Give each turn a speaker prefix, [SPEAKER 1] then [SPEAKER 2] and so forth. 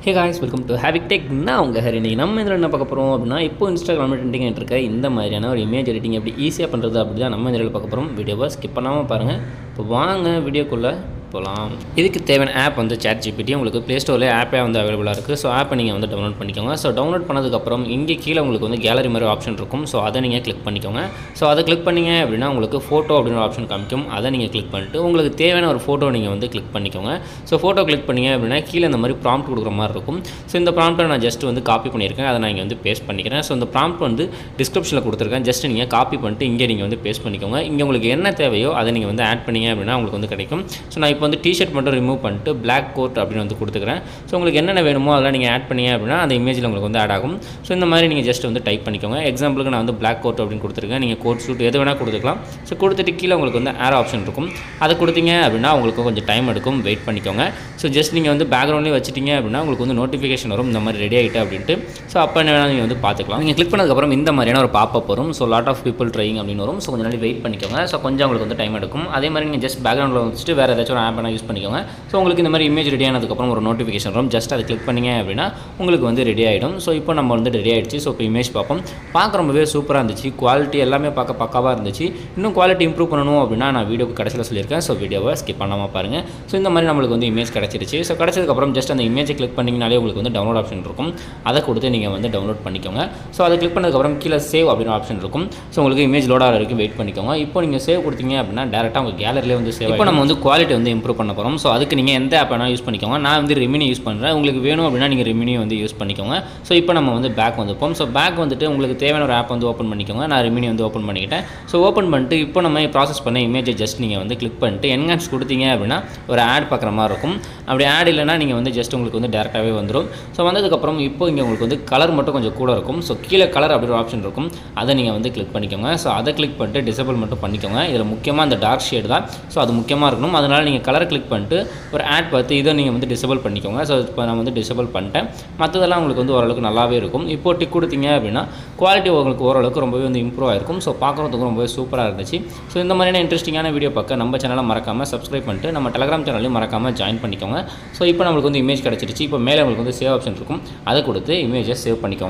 [SPEAKER 1] Hey guys, welcome to ஹேவிக் tech. நான் உங்கள் ஹரி. இன்றைக்கி நம்ம இதில் என்ன பார்க்க போகிறோம் அப்படின்னா, இப்போ இன்ஸ்டாகிராம் ட்ரெண்டிங் இருக்க இந்த மாதிரியான ஒரு இமேஜ் எடிட்டிங் எப்படி ஈஸியாக பண்ணுறது அப்படி தான் நம்ம இதில் பார்க்க போகிறோம். வீடியோவை ஸ்கிப் பண்ணாமல் பாருங்கள். இப்போ வாங்க வீடியோக்குள்ளே போகலாம். இதுக்கு தேவையான ஆப் வந்து ChatGPT. உங்களுக்கு ப்ளே ஸ்டோரில் ஆப்பே வந்து அவைலபிளாக இருக்குது. ஸோ ஆப்பை நீங்கள் வந்து டவுன்லோட் பண்ணிக்கோங்க. ஸோ டவுன்லோட் பண்ணதுக்கப்புறம் இங்கே கீழே உங்களுக்கு வந்து கேலரி மாதிரி ஆப்ஷன் இருக்கும். ஸோ அதை நீங்கள் கிளிக் பண்ணிக்கோங்க. ஸோ அதை கிளிக் பண்ணிங்க அப்படின்னா உங்களுக்கு ஃபோட்டோ அப்படின்னு ஒரு ஆப்ஷன் காமிக்கும். அதை நீங்கள் கிளிக் பண்ணிட்டு உங்களுக்கு தேவையான ஒரு ஃபோட்டோ நீங்கள் வந்து கிளிக் பண்ணிக்கோங்க. ஸோ ஃபோட்டோ கிளிக் பண்ணிங்க அப்படின்னா கீழே இந்த மாதிரி ப்ராம்ப்ட் கொடுக்குற மாதிரி இருக்கும். ஸோ இந்த ப்ராம்ப்ட்டை நான் ஜஸ்ட் வந்து காப்பி பண்ணியிருக்கேன். அதை நான் இங்கே வந்து பேஸ்ட் பண்ணிக்கிறேன். ஸோ இந்த ப்ராம்ப்ட் வந்து டிஸ்கிரிப்ஷனில் கொடுத்துருக்கேன். ஜஸ்ட் நீங்கள் காப்பி பண்ணிட்டு இங்கே நீங்கள் வந்து பேஸ்ட் பண்ணிக்கோங்க. இங்கே உங்களுக்கு என்ன தேவையோ அதை நீங்கள் வந்து ஆட் பண்ணிங்க அப்படின்னா உங்களுக்கு வந்து கிடைக்கும். ஸோ நான் இப்போ வந்து டிஷர்ட் மட்டும் ரிமூவ் பண்ணிட்டு பிளாக் கோட் அப்படின்னு வந்து கொடுத்துக்கிறேன். ஸோ உங்களுக்கு என்னென்ன வேணுமோ அதெல்லாம் நீங்கள் ஆட் பண்ணிங்க அப்படின்னா அந்த இமேஜில் உங்களுக்கு வந்து ஆட் ஆகும். ஸோ இந்த மாதிரி நீங்கள் ஜஸ்ட் வந்து டைப் பண்ணிக்கோங்க. எக்ஸாம்பிளுக்கு நான் வந்து பிளாக் கோட் அப்படின்னு கொடுத்துருக்கேன். நீங்கள் கோட் சூட் எது வேணால் கொடுத்துக்கலாம். ஸோ கொடுத்துட்டு கீழே உங்களுக்கு வந்து ஏர் ஆப்ஷன் இருக்கும். அதை கொடுத்தீங்க அப்படின்னா உங்களுக்கு கொஞ்சம் டைம் எடுக்கும். வெயிட் பண்ணிக்கோங்க. ஸோ ஜஸ்ட் நீங்கள் வந்து பேக்ரவுண்ட்லேயே வச்சுட்டிங்க அப்படின்னா உங்களுக்கு வந்து நோட்டிஃபிகேஷன் வரும் இந்த மாதிரி ரெடி ஆகிட்டு அப்படின்ட்டு. ஸோ அப்போ என்ன வேணால் நீங்கள் வந்து பார்த்துக்கலாம். நீங்கள் கிளிக் பண்ணதுக்கப்புறம் இந்த மாதிரியான ஒரு பாப்பப் வரும். So lot of people trying அப்படின்னு வரும். ஸோ கொஞ்சம் நாள் வெயிட் பண்ணிக்கோங்க. ஸோ கொஞ்சம் உங்களுக்கு வந்து டைம் எடுக்கும். அதே மாதிரி நீங்கள் ஜஸ்ட் பேக்ரவுண்டில் வச்சுட்டு வேறு ஏதாச்சும் ஒரு ஆப் வேணால் யூஸ் பண்ணிக்கோங்க. ஸோ உங்களுக்கு இந்த மாதிரி இமேஜ் ரெடி ஆனதுக்கப்புறம் ஒரு நோட்டிஃபிகேஷன் வரும். ஜஸ்ட் அதை கிளிக் பண்ணிங்க அப்படின்னா உங்களுக்கு வந்து ரெடி ஆகிடும். ஸோ இப்போ நம்ம வந்து ரெடி ஆகிடுச்சு. ஸோ இப்போ இமேஜ் பார்ப்போம். பார்க்க ரொம்பவே சூப்பராக இருந்துச்சு. குவாலிட்டி எல்லாமே பார்க்க பக்காவாக இருந்துச்சு. இன்னும் குவாலிட்டி இம்ப்ரூவ் பண்ணணும் அப்படின்னா நான் வீடியோக்கு கடைசியில் சொல்லியிருக்கேன். ஸோ வீடியோவை ஸ்கிப் பண்ணாமல் பாருங்கள். ஸோ இந்த மாதிரி நம்மளுக்கு வந்து இமேஜ் கிடச்சிருச்சு. ஸோ கிடச்சதுக்கப்புறம் ஜஸ்ட் அந்த இமேஜை கிளிக் பண்ணிங்கனாலே உங்களுக்கு வந்து டவுன்லோட் ஆப்ஷன் இருக்கும். அதை கொடுத்து நீங்கள் வந்து டவுன்லோட் பண்ணிக்கோங்க. ஸோ அதை கிளிக் பண்ணதுக்கப்புறம் கீழே சேவ் அப்படின்னு ஆப்ஷன் இருக்கும். ஸோ உங்களுக்கு இமேஜ் லோட் ஆகிற வரைக்கும் வெயிட் பண்ணிக்கோங்க. இப்போ நீங்கள் சேவ் கொடுத்தீங்க அப்படின்னா டேரெக்டாக உங்கள் கேலரியிலே வந்து சேவ். இப்போ நம்ம வந்து குவாலிட்டி வந்து இம்ப்ரூவ் பண்ண போகிறோம். ஸோ அதுக்கு நீங்கள் எந்த ஆப் வேணால் யூஸ் பண்ணிக்கோங்க. நான் வந்து ரெமினி யூஸ் பண்ணுறேன். உங்களுக்கு வேணும் அப்படின்னா நீங்கள் ரெமினியை வந்து யூஸ் பண்ணிக்கோங்க. ஸோ இப்போ நம்ம வந்து பேக் வந்துப்போம். ஸோ பேக் வந்துட்டு உங்களுக்கு தேவையான ஒரு ஆப் வந்து ஓப்பன் பண்ணிக்கோங்க. நான் ரெமினி வந்து ஓப்பன் பண்ணிக்கிட்டேன். ஸோ ஓப்பன் பண்ணிட்டு இப்போ நம்ம ப்ராசஸ் பண்ண இமேஜை ஜஸ்ட் நீங்கள் வந்து கிளிக் பண்ணிட்டு என்ஹான்ஸ் கொடுத்தீங்க அப்படின்னா ஒரு ஆட் பார்க்குற மாதிரி இருக்கும். அப்படி ஆட் இல்லைனா நீங்கள் வந்து ஜஸ்ட் உங்களுக்கு வந்து டேரெக்டாகவே வந்துடும். ஸோ வந்ததுக்கப்புறம் இப்போ இங்கே உங்களுக்கு வந்து கலர் மட்டும் கொஞ்சம் கூட இருக்கும். ஸோ கீழே கலர் அப்படி ஒரு ஆப்ஷன் இருக்கும். அதை நீங்கள் வந்து கிளிக் பண்ணிக்கோங்க. ஸோ அதை கிளிக் பண்ணிட்டு டிசேபிள் மட்டும் பண்ணிக்கோங்க. இதில் முக்கியமாக அந்த டார்க் ஷேட் தான். ஸோ அது முக்கியமாக இருக்கணும். அதனால் நீங்கள் கலர் கிளிக் பண்ணிட்டு ஒரு ஆட் பார்த்து இதை நீங்கள் வந்து டிசேபிள் பண்ணிக்கோங்க. ஸோ இப்போ நான் வந்து டிசேபிள் பண்ணிட்டேன். மற்றதெல்லாம் உங்களுக்கு வந்து ஓரளவுக்கு நல்லாவே இருக்கும். இப்போ டிக் கொடுத்தீங்க அப்படின்னா குவாலிட்டி உங்களுக்கு ஓரளவுக்கு ரொம்பவே வந்து இம்ப்ரூவ் ஆகிருக்கும். ஸோ பார்க்குறதுக்கு ரொம்பவே சூப்பராக இருந்துச்சு. ஸோ இந்த மாதிரியான இன்ட்ரெஸ்டிங்கான வீடியோ பார்க்க நம்ம சேனலை மறக்காமல் சப்ஸ்கிரைப் பண்ணிட்டு நம்ம டெலிகிராம் சேனலையும் மறக்காமல் ஜாயின் பண்ணிக்கோங்க. ஸோ இப்போ நம்மளுக்கு வந்து இமேஜ் கிடச்சிருச்சு. இப்போ மேலே உங்களுக்கு வந்து சேவ் ஆப்ஷன் இருக்கும். அதை கொடுத்து இமேஜை சேவ் பண்ணிக்கோங்க.